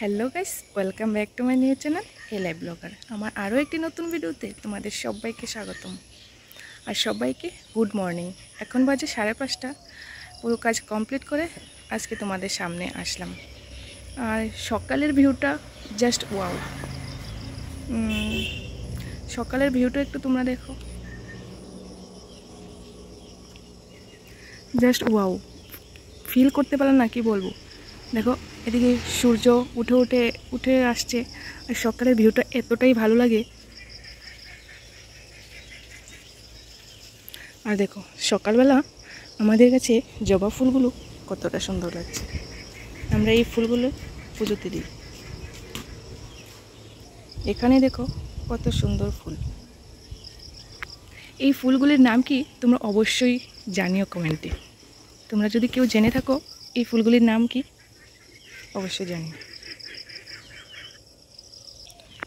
Hello guys, welcome back to my new channel live blogger. আমার আরও একটি নতুন ভিডিওতে তোমাদের সবাইকে স্বাগতম আর সবাইকে গুড মর্নিং। এখন বাজে 5:30। পুরো কাজ কমপ্লিট করে আজকে তোমাদের সামনে আসলাম। আর সকালের ভিউটা জাস্ট ওয়াও। সকালের ভিউটা একটু তোমরা দেখো, জাস্ট ওয়াও। ফিল করতে পারলাম না, কি বলবো। দেখো এদিকে সূর্য উঠে আসছে আর সকালের ভিউটা এতটাই ভালো লাগে। আর দেখো সকালবেলা আমাদের কাছে জবা ফুলগুলো কতটা সুন্দর লাগছে। আমরা এই ফুলগুলো পুজোতে দিই। এখানে দেখো কত সুন্দর ফুল। এই ফুলগুলির নাম কি তোমরা অবশ্যই জানিও কমেন্টে। তোমরা যদি কেউ জেনে থাকো এই ফুলগুলির নাম কি অবশ্যই জানিও।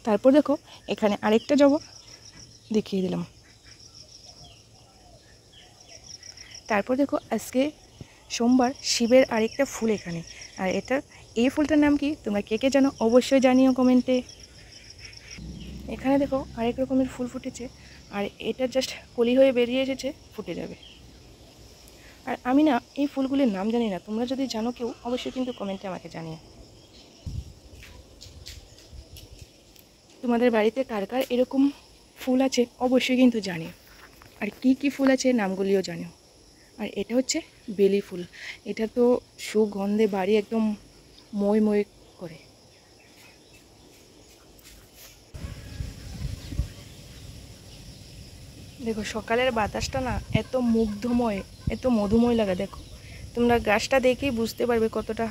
তারপর দেখো এখানে আরেকটা জবা দেখিয়ে দিলাম। তারপর দেখো আজকে সোমবার, শিবের আরেকটা ফুল এখানে। আর এই ফুলটার নাম কি তোমরা কে কে জানো অবশ্যই জানিও কমেন্টে। এখানে দেখো আরেক রকমের ফুল ফুটেছে আর এটা জাস্ট কলি হয়ে বেরিয়ে এসেছে, ফুটে যাবে। আর আমি না এই ফুলগুলির নাম জানি না, তোমরা যদি জানো কেউ অবশ্যই কিন্তু কমেন্টে আমাকে জানিও। তোমাদের বাড়িতে কার কার এরকম ফুল আছে অবশ্যই কিন্তু জানিও। আর কি কি ফুল আছে নামগুলিও জানিও। আর এটা হচ্ছে বেলি ফুল। এটা তো সুগন্ধে বাড়ি একদম মই মই করে। দেখো সকালের বাতাসটা না এত মুগ্ধময়, এত মধুময় লাগে। দেখো তোমরা গাছটা দেখেই বুঝতে পারবে কতটা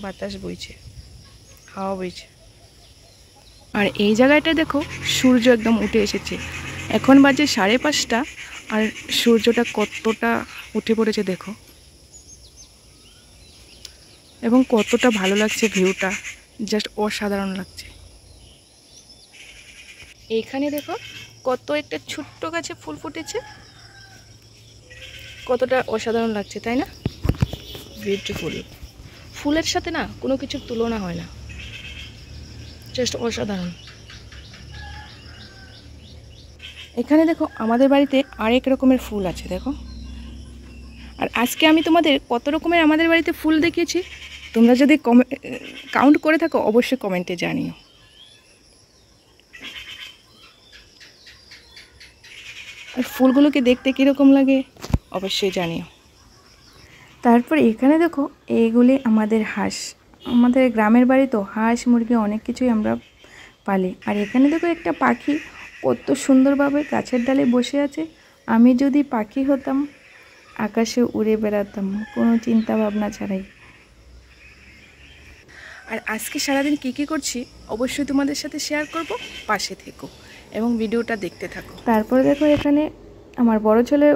বাতাস বইছে, হাওয়া বইছে। আর এই জায়গাটা দেখো সূর্য একদম উঠে এসেছে। এখন বাজে 5:30 আর সূর্যটা কতটা উঠে পড়েছে দেখো, এবং কতটা ভালো লাগছে ভিউটা, জাস্ট অসাধারণ লাগছে। এইখানে দেখো কত একটা ছোট্ট গাছে ফুল ফুটেছে, কতটা অসাধারণ লাগছে তাই না? বিউটিফুল। ফুলের সাথে না কোনো কিছুর তুলনা হয় না, জাস্ট অসাধারণ। এখানে দেখো আমাদের বাড়িতে আরেক রকমের ফুল আছে দেখো। আর আজকে আমি তোমাদের কত রকমের আমাদের বাড়িতে ফুল দেখিয়েছি তোমরা যদি কাউন্ট করে থাকো অবশ্যই কমেন্টে জানিও। আর ফুলগুলোকে দেখতে কীরকম লাগে অবশ্যই জানিও। তারপর এখানে দেখো এইগুলি আমাদের হাঁস। আমাদের গ্রামের বাড়ি তো হাঁস মুরগি অনেক কিছুই আমরা পালি। আর এখানে দেখো একটা পাখি কত সুন্দরভাবে গাছের ডালে বসে আছে। আমি যদি পাখি হতাম আকাশে উড়ে বেড়াতাম কোনো চিন্তা ভাবনা ছাড়াই। আর আজকে সারাদিন কী করছি অবশ্যই তোমাদের সাথে শেয়ার করব, পাশে থেকো এবং ভিডিওটা দেখতে থাকো। তারপরে দেখো এখানে আমার বড় ছেলে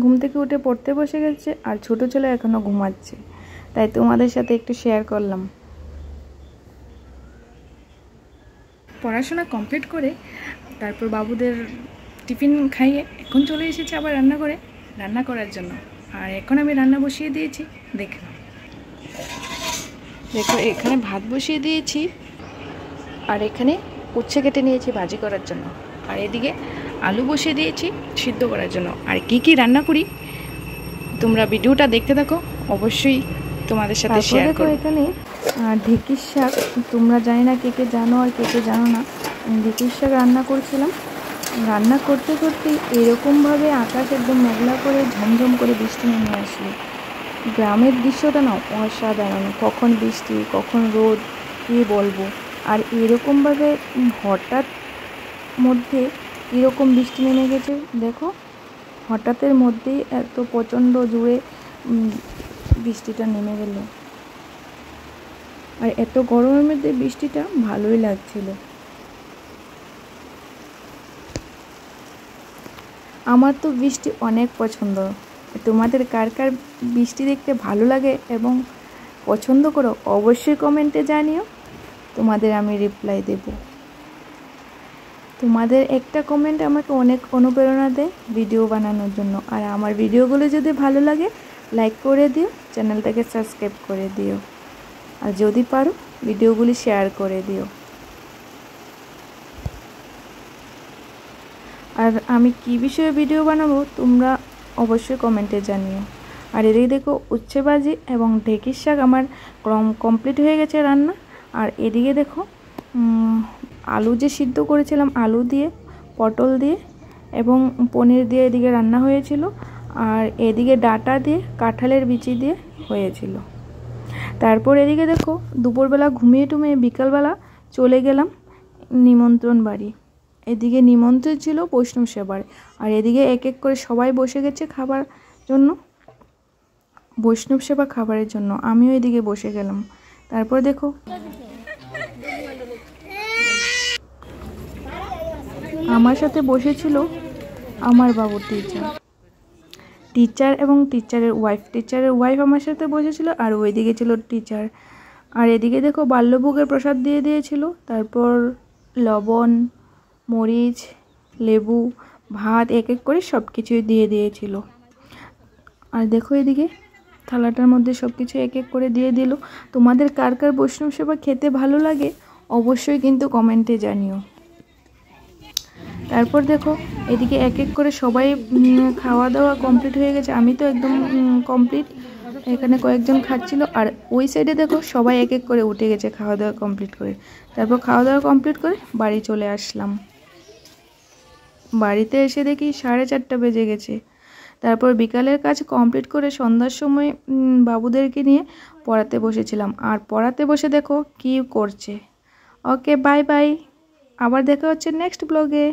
ঘুম থেকে উঠে পড়তে বসে গেছে আর ছোট ছেলে এখনও ঘুমাচ্ছে, তাই তোমাদের সাথে একটু শেয়ার করলাম। পড়াশোনা কমপ্লিট করে তারপর বাবুদের টিফিন খাইয়ে এখন চলে এসেছে আবার রান্না করার জন্য। আর এখন আমি রান্না বসিয়ে দিয়েছি। দেখো এখানে ভাত বসিয়ে দিয়েছি আর এখানে উচ্ছে কেটে নিয়েছি ভাজি করার জন্য। আর এদিকে আলু বসিয়ে দিয়েছি সিদ্ধ করার জন্য। আর কি কি রান্না করি তোমরা ভিডিওটা দেখতে থাকো, অবশ্যই তোমাদের সাথে শেয়ার করব। এখানে ঢেঁকির শাক, তোমরা জানি না কে কে জানো আর কে কে জানো না। ঢেঁকির শাক রান্না করছিলাম। রান্না করতে করতে এরকমভাবে আকাশ একদম মেঘলা করে ঝমঝম করে বৃষ্টি নেমে আসলো। গ্রামের দৃশ্যটা না অসাধারণ, কখন বৃষ্টি কখন রোদ কী বলবো। আর এরকমভাবে হঠাৎ মধ্যে এরকম বৃষ্টি নেমে গেছে দেখো, হঠাৎের মধ্যেই এত প্রচণ্ড জোরে বৃষ্টিটা নেমে গেল। আর এত গরমের মধ্যে বৃষ্টিটা ভালোই লাগছিল। আমার তো বৃষ্টি অনেক পছন্দ। তোমাদের কার কার বৃষ্টি দেখতে ভালো লাগে এবং পছন্দ করো অবশ্যই কমেন্টে জানিও, তোমাদের আমি রিপ্লাই দেব। তোমাদের একটা কমেন্ট আমাকে অনেক অনুপ্রেরণা দেয় ভিডিও বানানোর জন্য। আর আমার ভিডিওগুলো যদি ভালো লাগে লাইক করে দিও, চ্যানেলটাকে সাবস্ক্রাইব করে দিও। আর যদি পারো ভিডিওগুলি শেয়ার করে দিও। আর আমি কি বিষয়ে ভিডিও বানাবো তোমরা অবশ্যই কমেন্টে জানিও। আর এদিকে দেখো উচ্ছে ভাজি এবং ঢেঁকির শাক আমার কমপ্লিট হয়ে গেছে রান্না। আর এদিকে দেখো আলু যে সিদ্ধ করেছিলাম, আলু দিয়ে, পটল দিয়ে এবং পনির দিয়ে এদিকে রান্না হয়েছিল। আর এদিকে ডাঁটা দিয়ে, কাঁঠালের বিচি দিয়ে হয়েছিল। তারপর এদিকে দেখো দুপুরবেলা ঘুমিয়ে টুমিয়ে বিকালবেলা চলে গেলাম নিমন্ত্রণ বাড়ি। এদিকে নিমন্ত্রণ ছিল বৈষ্ণব সেবার। আর এদিকে এক এক করে সবাই বসে গেছে খাবার জন্য, বৈষ্ণব সেবা খাবারের জন্য। আমিও এদিকে বসে গেলাম। তারপর দেখো আমার সাথে বসেছিল আমার বাবুর টিচার এবং টিচারের ওয়াইফ আমার সাথে বসেছিল। আর ওইদিকে ছিল টিচার। আর এদিকে দেখো বাল্যভোগের প্রসাদ দিয়ে দিয়েছিল। তারপর লবণ, মরিচ, লেবু, ভাত এক এক করে সব কিছুই দিয়ে দিয়েছিল। আর দেখো এদিকে থালাটার মধ্যে সব কিছু এক এক করে দিয়ে দিল। তোমাদের কার কার বৈষ্ণব সেবা খেতে ভালো লাগে অবশ্যই কিন্তু কমেন্টে জানিও। তারপর দেখো এদিকে এক এক করে সবাই খাওয়া দাওয়া কমপ্লিট হয়ে গেছে। আমি তো একদম কমপ্লিট, এখানে কয়েকজন খাচ্ছিল। আর ওই সাইডে দেখো সবাই এক এক করে উঠে গেছে খাওয়া দাওয়া কমপ্লিট করে। তারপর খাওয়া দাওয়া কমপ্লিট করে বাড়ি চলে আসলাম। বাড়িতে এসে দেখি 4:30 বেজে গেছে। তারপর বিকালের কাজ কমপ্লিট করে সন্ধ্যার সময় বাবুদেরকে নিয়ে পড়াতে বসেছিলাম। আর পড়াতে বসে দেখো কি করছে। ওকে, বাই বাই, আবার দেখা হচ্ছে নেক্সট ব্লগে।